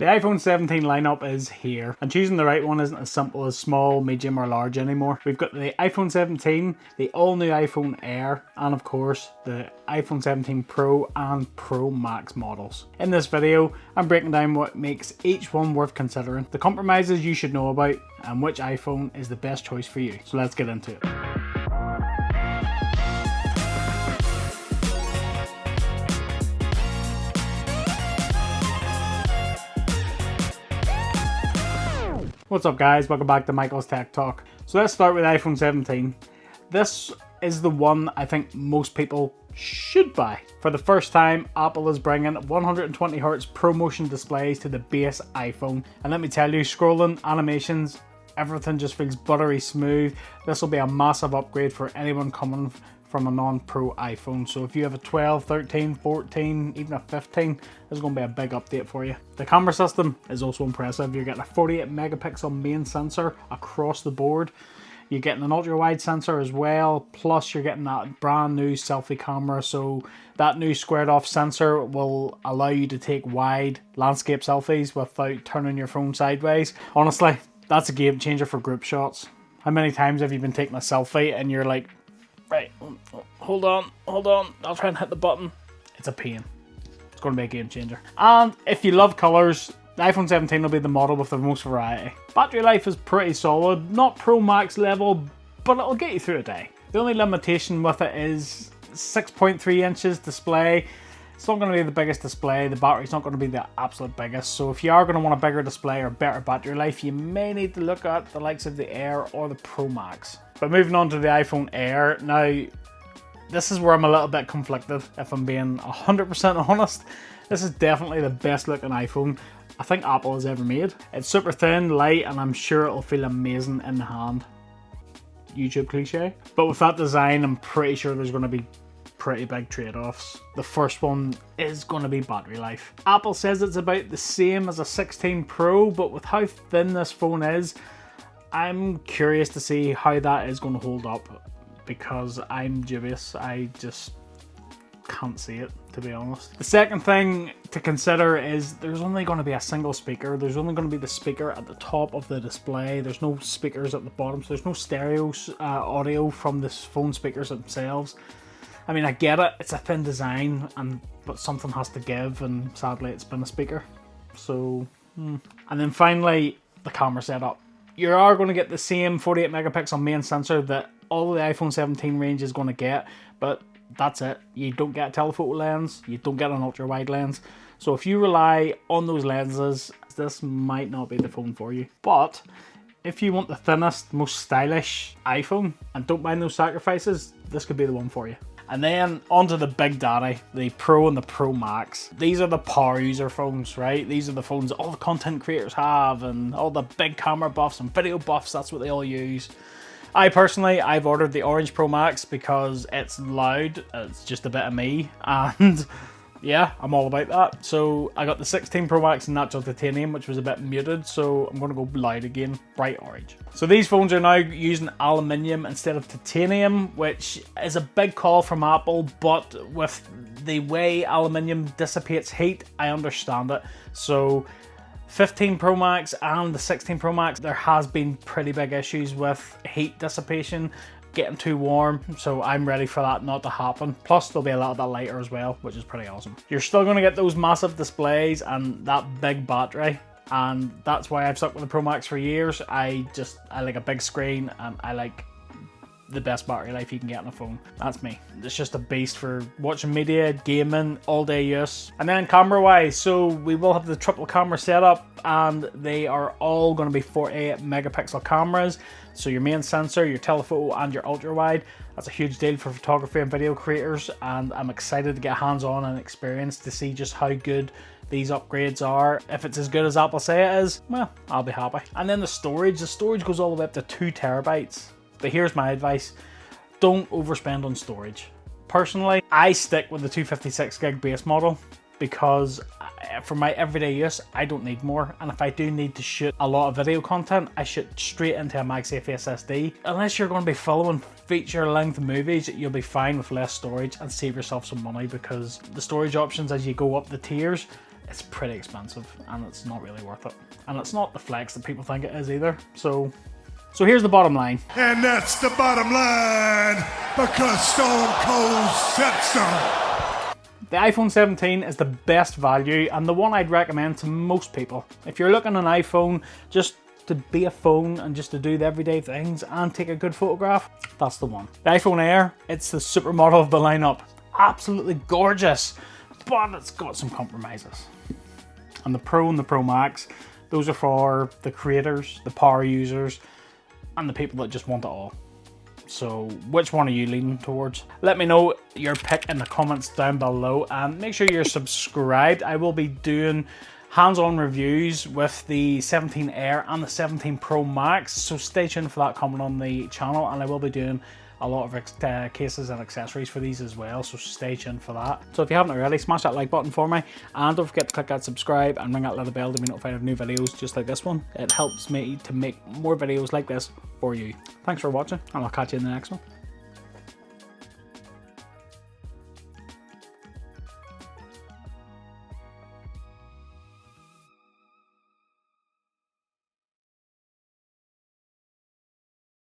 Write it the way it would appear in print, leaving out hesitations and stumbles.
The iPhone 17 lineup is here, and choosing the right one isn't as simple as small, medium or large anymore. We've got the iPhone 17, the all new iPhone Air, and of course the iPhone 17 Pro and Pro Max models. In this video, I'm breaking down what makes each one worth considering, the compromises you should know about, and which iPhone is the best choice for you. So let's get into it. What's up guys, welcome back to Michael's Tech Talk. So let's start with iPhone 17. This is the one I think most people should buy. For the first time, Apple is bringing 120Hz ProMotion displays to the base iPhone. And let me tell you, scrolling, animations, everything just feels buttery smooth. This will be a massive upgrade for anyone coming from a non-Pro iPhone. So if you have a 12, 13, 14, even a 15, this is going to be a big update for you. The camera system is also impressive. You're getting a 48 megapixel main sensor across the board. You're getting an ultra-wide sensor as well, plus you're getting that brand new selfie camera. So that new squared off sensor will allow you to take wide landscape selfies without turning your phone sideways. Honestly, that's a game changer for group shots. How many times have you been taking a selfie and you're like, right, hold on, I'll try and hit the button. It's a pain. It's going to be a game changer. And if you love colours, the iPhone 17 will be the model with the most variety. Battery life is pretty solid, not Pro Max level, but it'll get you through a day. The only limitation with it is 6.3 inches display. It's not going to be the biggest display, the battery's not going to be the absolute biggest, so if you are going to want a bigger display or better battery life, you may need to look at the likes of the Air or the Pro Max. But moving on to the iPhone Air, now this is where I'm a little bit conflicted, if I'm being 100% honest. This is definitely the best looking iPhone I think Apple has ever made. It's super thin, light, and I'm sure it'll feel amazing in the hand. YouTube cliche. But with that design, I'm pretty sure there's going to be pretty big trade-offs. The first one is going to be battery life. Apple says it's about the same as a 16 Pro, but with how thin this phone is, I'm curious to see how that is going to hold up, because I'm dubious. I just can't see it, to be honest. The second thing to consider is there's only going to be a single speaker. There's only going to be the speaker at the top of the display. There's no speakers at the bottom, so there's no stereo audio from the phone speakers themselves. I mean, I get it, it's a thin design, but something has to give, and sadly it's been a speaker. So, And then finally, the camera setup. You are going to get the same 48 megapixel main sensor that all the iPhone 17 range is going to get, but that's it. You don't get a telephoto lens, you don't get an ultra wide lens. So if you rely on those lenses, this might not be the phone for you. But if you want the thinnest, most stylish iPhone and don't mind those sacrifices, this could be the one for you. And then onto the big daddy, the Pro and the Pro Max. These are the power user phones, right? These are the phones that all the content creators have, and all the big camera buffs and video buffs, that's what they all use. I've ordered the orange Pro Max because it's loud, it's just a bit of me, and yeah, I'm all about that. So I got the 16 Pro Max in natural titanium, which was a bit muted, so I'm going to go loud again, bright orange. So these phones are now using aluminium instead of titanium, which is a big call from Apple, but with the way aluminium dissipates heat, I understand it. So 15 Pro Max and the 16 Pro Max, there has been pretty big issues with heat dissipation, getting too warm, so I'm ready for that not to happen. Plus they'll be a little bit lighter as well, which is pretty awesome. You're still going to get those massive displays and that big battery, and that's why I've stuck with the Pro Max for years. I like a big screen, and I like the best battery life you can get on a phone. That's me. It's just a beast for watching media, gaming, all day use. And then camera wise, so we will have the triple camera setup, and they are all going to be 48 megapixel cameras. So your main sensor, your telephoto, and your ultra wide. That's a huge deal for photography and video creators, and I'm excited to get hands-on and experience to see just how good these upgrades are. If it's as good as Apple say it is, well, I'll be happy. And then the storage goes all the way up to 2 terabytes. But here's my advice, don't overspend on storage. Personally, I stick with the 256 gig base model because for my everyday use, I don't need more. And if I do need to shoot a lot of video content, I shoot straight into a MagSafe SSD. Unless you're going to be following feature-length movies, you'll be fine with less storage and save yourself some money, because the storage options as you go up the tiers it's pretty expensive and it's not really worth it. And it's not the flex that people think it is either. So here's the bottom line. And that's the bottom line, because Stone Cold said so. The iPhone 17 is the best value and the one I'd recommend to most people. If you're looking at an iPhone just to be a phone and just to do the everyday things and take a good photograph, that's the one. The iPhone Air, it's the supermodel of the lineup. Absolutely gorgeous, but it's got some compromises. And the Pro and the Pro Max, those are for the creators, the power users, and the people that just want it all. So which one are you leaning towards? Let me know your pick in the comments down below, and make sure you're subscribed. I will be doing hands-on reviews with the 17 Air and the 17 Pro Max, so stay tuned for that coming on the channel, and I will be doing a lot of cases and accessories for these as well, so stay tuned for that. So if you haven't already, smash that like button for me, and don't forget to click that subscribe and ring that little bell to be notified of new videos just like this one. It helps me to make more videos like this for you. Thanks for watching, and I'll catch you in the next one.